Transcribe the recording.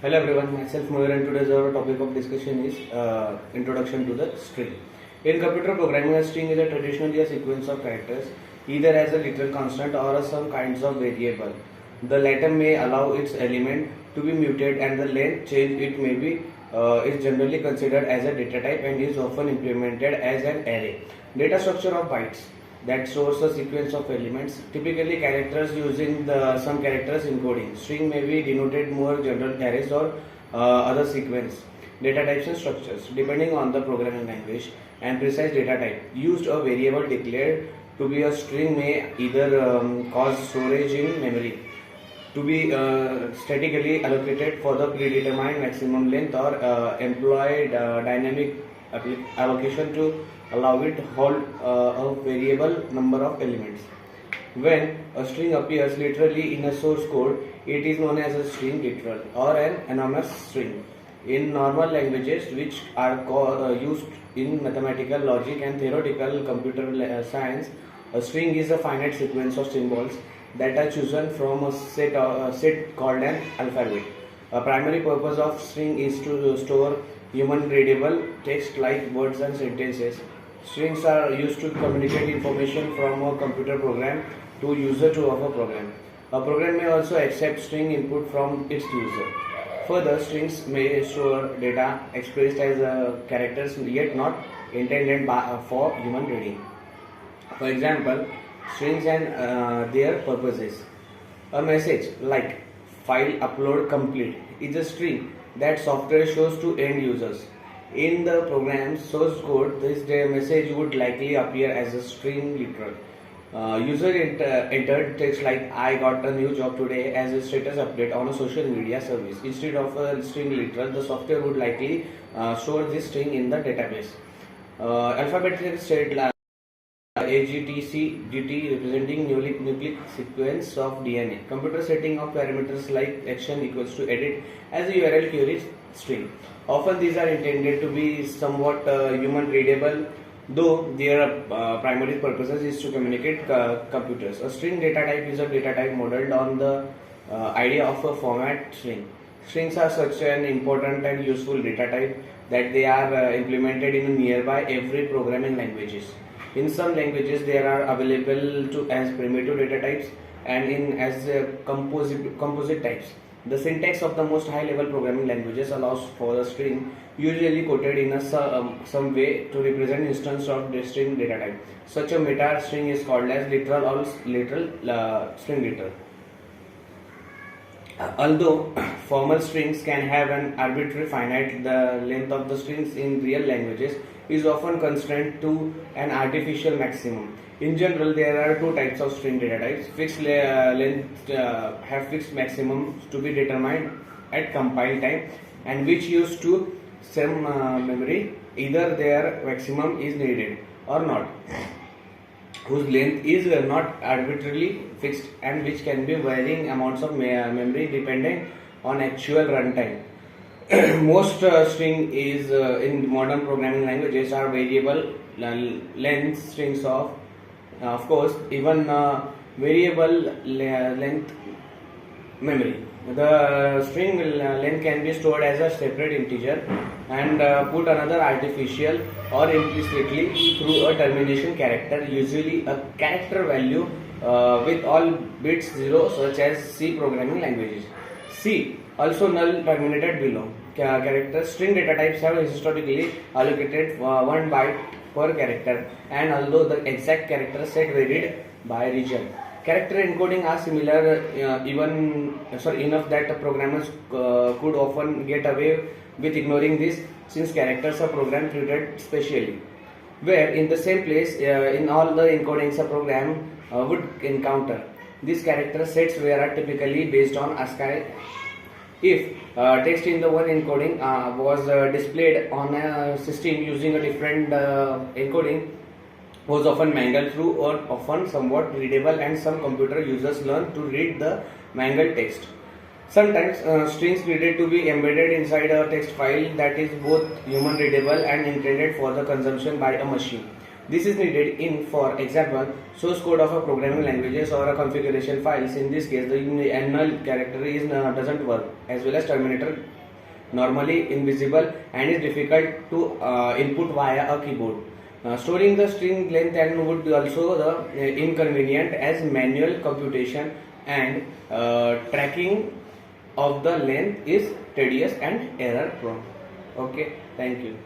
Hello everyone, myself Moir and today's our topic of discussion is introduction to the string. In computer programming, a string is traditionally a sequence of characters, either as a literal constant or as some kinds of variable. The latter may allow its element to be muted and the length change it may be is generally considered as a data type and is often implemented as an array. Data structure of bytes that stores a sequence of elements, typically characters using some characters encoding. String may be denoted more general arrays or other sequence. Data types and structures, depending on the programming language and precise data type. Used a variable declared to be a string may either cause storage in memory to be statically allocated for the predetermined maximum length or employed dynamic allocation to allow it to hold a variable number of elements. When a string appears literally in a source code, it is known as a string literal or an anonymous string. In normal languages, which are used in mathematical logic and theoretical computer science, a string is a finite sequence of symbols that are chosen from a set called an alphabet. A primary purpose of string is to store human readable text like words and sentences. Strings are used to communicate information from a computer program to user to of a program. A program may also accept string input from its user. Further, strings may store data expressed as characters yet not intended for human reading. For example, strings and their purposes. A message like file upload complete is a string that software shows to end users. In the program's source code, this message would likely appear as a string literal. User entered text like I got a new job today as a status update on a social media service. Instead of a string literal, the software would likely store this string in the database. Alphabetic state AGTC GT representing nucleic sequence of DNA. Computer setting of parameters like action equals to edit as a URL query string. Often these are intended to be somewhat human readable, though their primary purposes is to communicate computers. A string data type is a data type modeled on the idea of a format string. Strings are such an important and useful data type that they are implemented in nearby every programming languages. In some languages, they are available to as primitive data types and in as composite types. The syntax of the most high-level programming languages allows for a string, usually quoted in some way, to represent instance of the string data type. Such a meta string is called as literal or string literal. Although formal strings can have an arbitrary finite, the length of the strings in real languages is often constrained to an artificial maximum. In general, there are two types of string data types. Fixed length have fixed maximums to be determined at compile time and which used to some memory. Either their maximum is needed or not, whose length is not arbitrarily fixed and which can be varying amounts of memory depending on actual runtime. Most string is in modern programming languages are variable length strings of course even variable length memory. The string length can be stored as a separate integer and put another artificial or implicitly through a termination character, usually a character value with all bits 0, such as C programming languages. C, also null terminated below. Characters string data types have historically allocated 1 byte per character, and although the exact character set varied by region. Character encoding are similar enough that programmers could often get away with ignoring this since characters are programmed treated specially. Where in the same place in all the encodings a program would encounter. These character sets were typically based on ASCII. If text in the one encoding was displayed on a system using a different encoding, was often mangled through or often somewhat readable, and some computer users learn to read the mangled text. Sometimes strings needed to be embedded inside a text file that is both human readable and intended for the consumption by a machine. This is needed in, for example, source code of a programming languages or a configuration files. In this case, the null character doesn't work, as well as terminator normally invisible and is difficult to input via a keyboard. Storing the string length and would also the inconvenient, as manual computation and tracking of the length is tedious and error prone. Okay, thank you.